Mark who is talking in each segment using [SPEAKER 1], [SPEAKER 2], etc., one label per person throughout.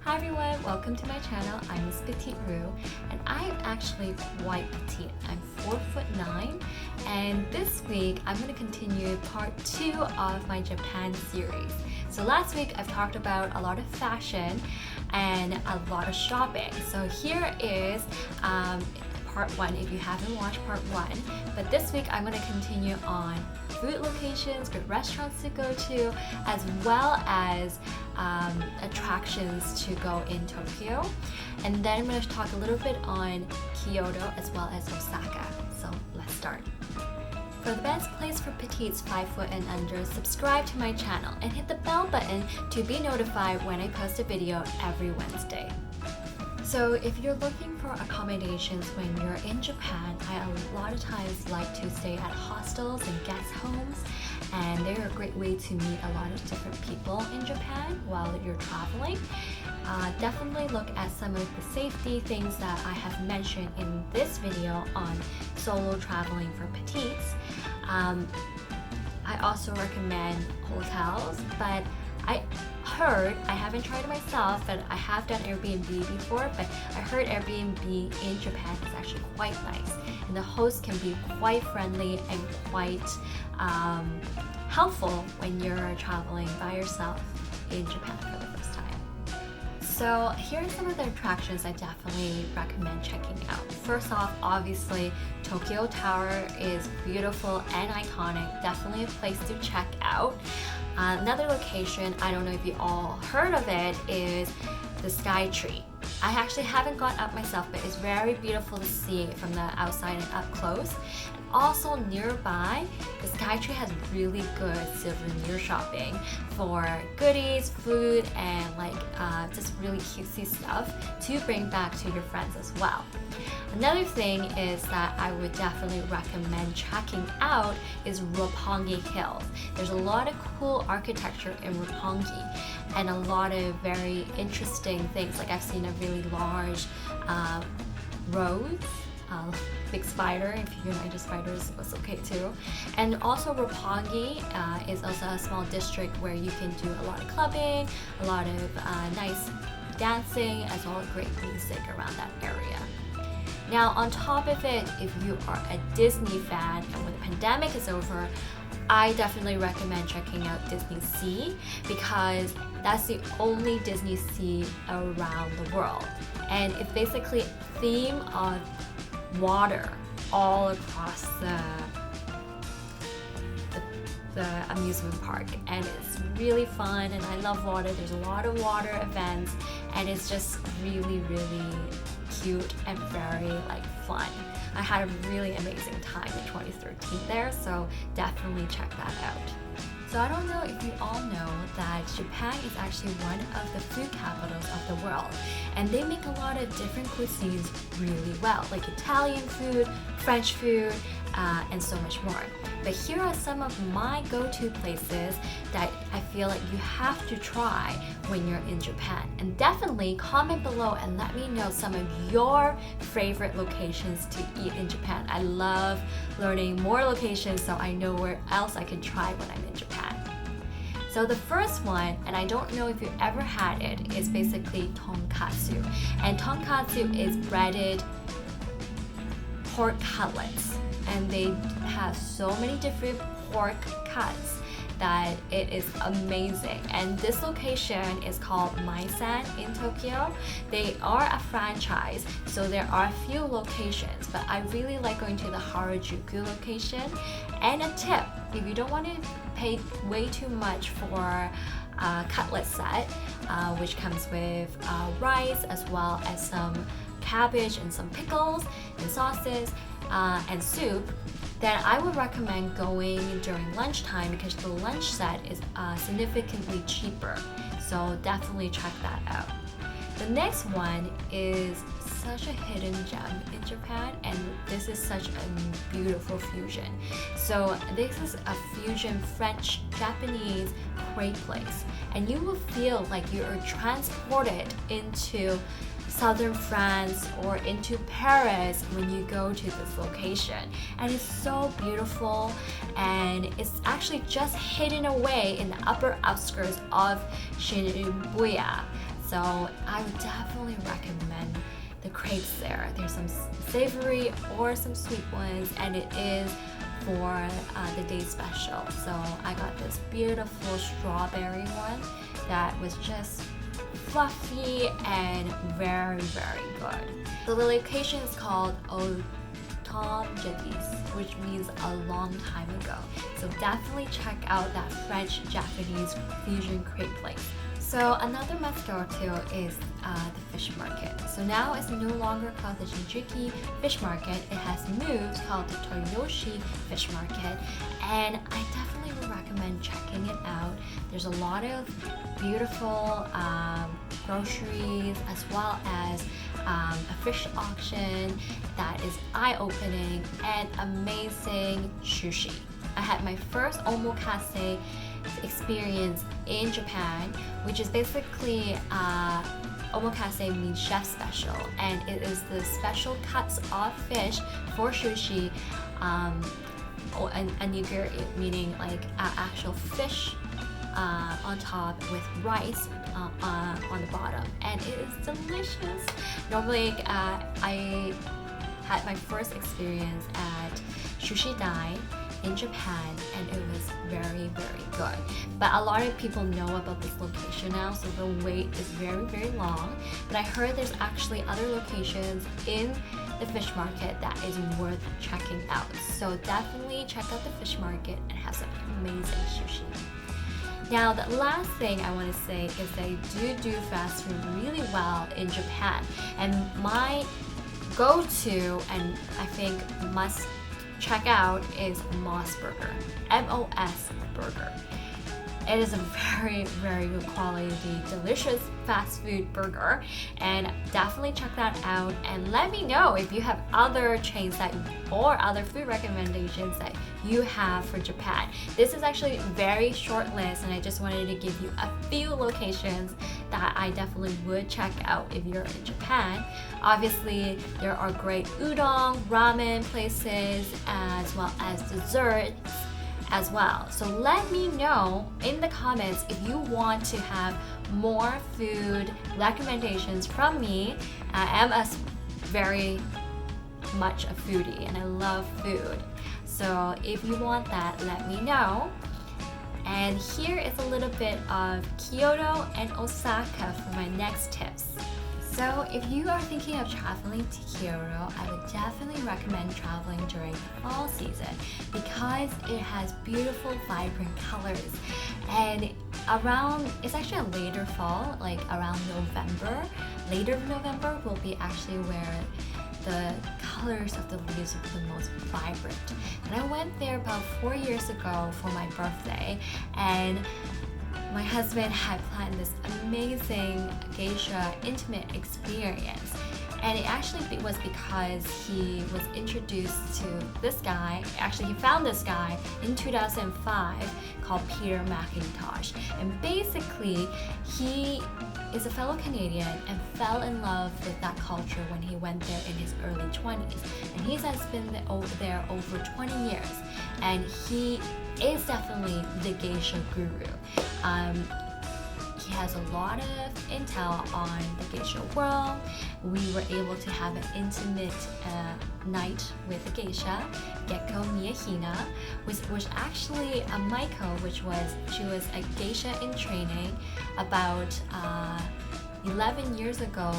[SPEAKER 1] Hi everyone, welcome to my channel. I'm MissPetiteRu and I'm actually quite petite. I'm 4'9", and this week I'm going to continue part 2 of my Japan series. So last week I've talked about a lot of fashion and a lot of shopping. So here is part 1 if you haven't watched part 1. But this week I'm going to continue on food locations, good restaurants to go to, as well as attractions to go in Tokyo. And then I'm going to talk a little bit on Kyoto as well as Osaka. So let's start. For the best place for petites 5 foot and under, subscribe to my channel and hit the bell button to be notified when I post a video every Wednesday. So if you're looking for accommodations when you're in Japan, I a lot of times like to stay at hostels and guest homes, and they're a great way to meet a lot of different people in Japan while you're traveling. Definitely look at some of the safety things that I have mentioned in this video on solo traveling for petites. I also recommend hotels, but I haven't tried it myself, but I have done Airbnb before, but I heard Airbnb in Japan is actually quite nice, and the host can be quite friendly and quite helpful when you're traveling by yourself in Japan for the first time. So here are some of the attractions I definitely recommend checking out. First off, obviously, Tokyo Tower is beautiful and iconic, definitely a place to check out. Another location, I don't know if you all heard of it, is the Sky Tree. I actually haven't gone up myself, but it's very beautiful to see from the outside and up close. And also nearby, the Sky Tree has really good souvenir shopping for goodies, food, and just really cutesy stuff to bring back to your friends as well. Another thing is that I would definitely recommend checking out is Roppongi Hills. There's a lot of cool architecture in Roppongi and a lot of very interesting things. Like I've seen a really large rose, big spider. If you're not into spiders, it's okay too. And also Roppongi is also a small district where you can do a lot of clubbing, a lot of nice dancing, as well as great music around that area. Now on top of it, if you are a Disney fan and when the pandemic is over, I definitely recommend checking out Disney Sea, because that's the only Disney Sea around the world. And it's basically a theme of water all across the amusement park, and it's really fun, and I love water. There's a lot of water events, and it's just really cute and very fun. I had a really amazing time in 2013 there, so definitely check that out. So I don't know if you all know that Japan is actually one of the food capitals of the world, and they make a lot of different cuisines really well, like Italian food, French food, and so much more. But here are some of my go-to places that I feel like you have to try when you're in Japan. And definitely comment below and let me know some of your favorite locations to eat in Japan. I love learning more locations so I know where else I can try when I'm in Japan. So the first one, and I don't know if you ever had it, is basically tonkatsu. And tonkatsu is breaded pork cutlets. And they have so many different pork cuts that it is amazing. And this location is called MACINTOSH in Tokyo. They are a franchise, so there are a few locations, but I really like going to the Harajuku location. And a tip, if you don't want to pay way too much for a cutlet set, which comes with rice as well as some cabbage and some pickles and sauces, and soup, then I would recommend going during lunchtime, because the lunch set is significantly cheaper. So definitely check that out. The next one is such a hidden gem in Japan, and this is such a beautiful fusion. So this is a fusion French-Japanese crepe place, and you will feel like you are transported into southern France or into Paris when you go to this location. And it's so beautiful, and it's actually just hidden away in the upper outskirts of Shibuya. So I would definitely recommend the crepes there. There's some savory or some sweet ones, and it is for the day special. So I got this beautiful strawberry one that was just fluffy and very, very good. So the location is called which means a long time ago. So definitely check out that French-Japanese fusion crepe place. So another must go to is the fish market. So now it's no longer called the Shinjuku Fish Market. It has moved called the Toyoshi Fish Market, and I definitely would recommend checking it out. There's a lot of beautiful groceries as well as a fish auction that is eye-opening and amazing sushi. I had my first omakase experience in Japan, which is basically omakase means chef special, and it is the special cuts of fish for sushi, and nigiri, meaning like actual fish on top with rice on the bottom, and it is delicious. Normally, I had my first experience at Sushi Dai in Japan, and it was very, very good. But a lot of people know about this location now, so the wait is very, very long. But I heard there's actually other locations in the fish market that is worth checking out. So definitely check out the fish market and have some amazing sushi. Now, the last thing I want to say is they do fast food really well in Japan. And my go-to, and I think must check out, is MOS Burger. MOS Burger. It is a very, very good quality, delicious fast food burger, and definitely check that out and let me know if you have other chains that or other food recommendations that you have for Japan. This is actually a very short list, and I just wanted to give you a few locations that I definitely would check out if you're in Japan. Obviously, there are great udon, ramen places, as well as desserts as well. So let me know in the comments if you want to have more food recommendations from me. I am very much a foodie and I love food. So if you want that, let me know. And here is a little bit of Kyoto and Osaka for my next tips. So if you are thinking of traveling to Kyoto, I would definitely recommend traveling during the fall season because it has beautiful, vibrant colors. And it's actually a later fall, like around November. Later November will be actually where the colors of the leaves will be the most vibrant. And I went there about 4 years ago for my birthday, and my husband had planned this amazing geisha intimate experience. And it actually was because he was introduced to this guy. Actually, he found this guy in 2005 called Peter MACINTOSH. And basically, he is a fellow Canadian and fell in love with that culture when he went there in his early 20s. And he has been there over 20 years. And he is definitely the geisha guru. He has a lot of intel on the geisha world. We were able to have an intimate night with a geisha, Gekko Miyahina, which was actually a Maiko, she was a geisha in training about 11 years ago,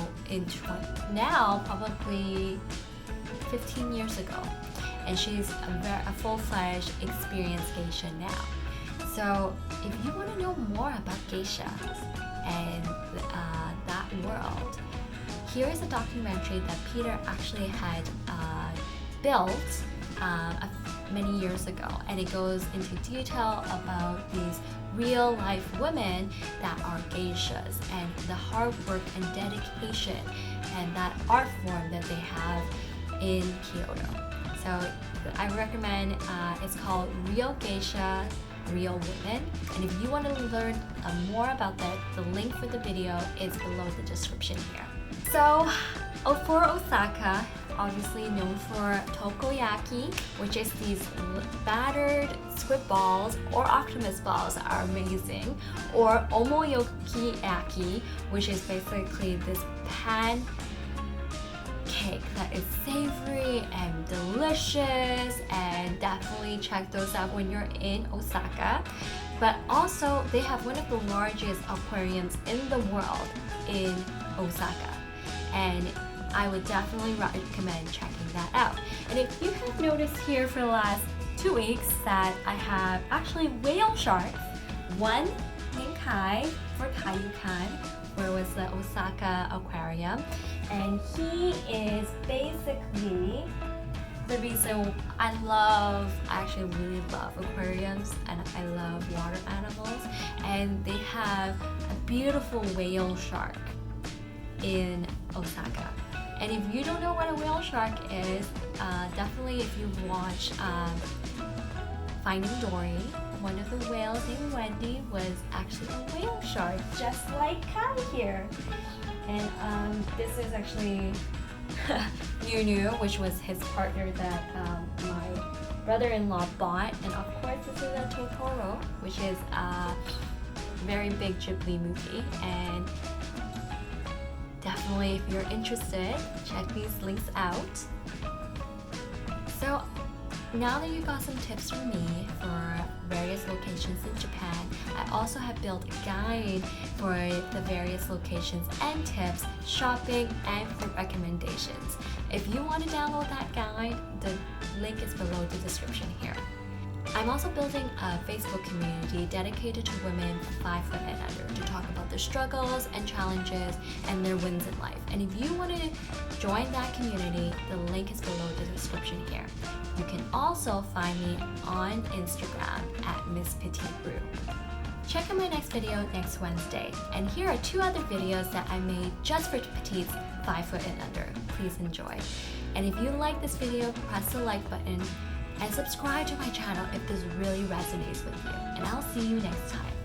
[SPEAKER 1] now probably 15 years ago. And she's a full-fledged experienced geisha now. So if you want to know more about geishas and that world, here is a documentary that Peter actually had built many years ago, and it goes into detail about these real life women that are geishas and the hard work and dedication and that art form that they have in Kyoto. So I recommend, it's called Real Geisha, Real Women. And if you want to learn more about that, the link for the video is below the description here. So for Osaka, obviously known for takoyaki, which is these battered squid balls or octopus balls that are amazing, or omoyokiyaki, which is basically this pan cake that is savory and delicious, and definitely check those out when you're in Osaka. But also they have one of the largest aquariums in the world in Osaka, and I would definitely recommend checking that out. And if you have noticed here for the last 2 weeks that I have actually whale sharks, one named Kai for Kaiyukan, where was the Osaka aquarium, and he is basically the reason I actually really love aquariums, and I love water animals, and they have a beautiful whale shark in Osaka. And if you don't know what a whale shark is, definitely if you watch Finding Dory, one of the whales named Wendy was actually a whale shark, just like Kai here. And this is actually Nunu, which was his partner that my brother-in-law bought. And of course this is a Totoro, which is a very big Ghibli movie. And definitely if you're interested, check these links out. So now that you got some tips from me for various locations in Japan, I also have built a guide for the various locations and tips, shopping, and food recommendations. If you want to download that guide, the link is below the description here. I'm also building a Facebook community dedicated to women 5 foot and under to talk about their struggles and challenges and their wins in life. And if you want to join that community, the link is below the description here. You can also find me on Instagram at MissPetiteRu. Check out my next video next Wednesday. And here are 2 other videos that I made just for petites 5 foot and under. Please enjoy. And if you like this video, press the like button and subscribe to my channel if this really resonates with you. And I'll see you next time.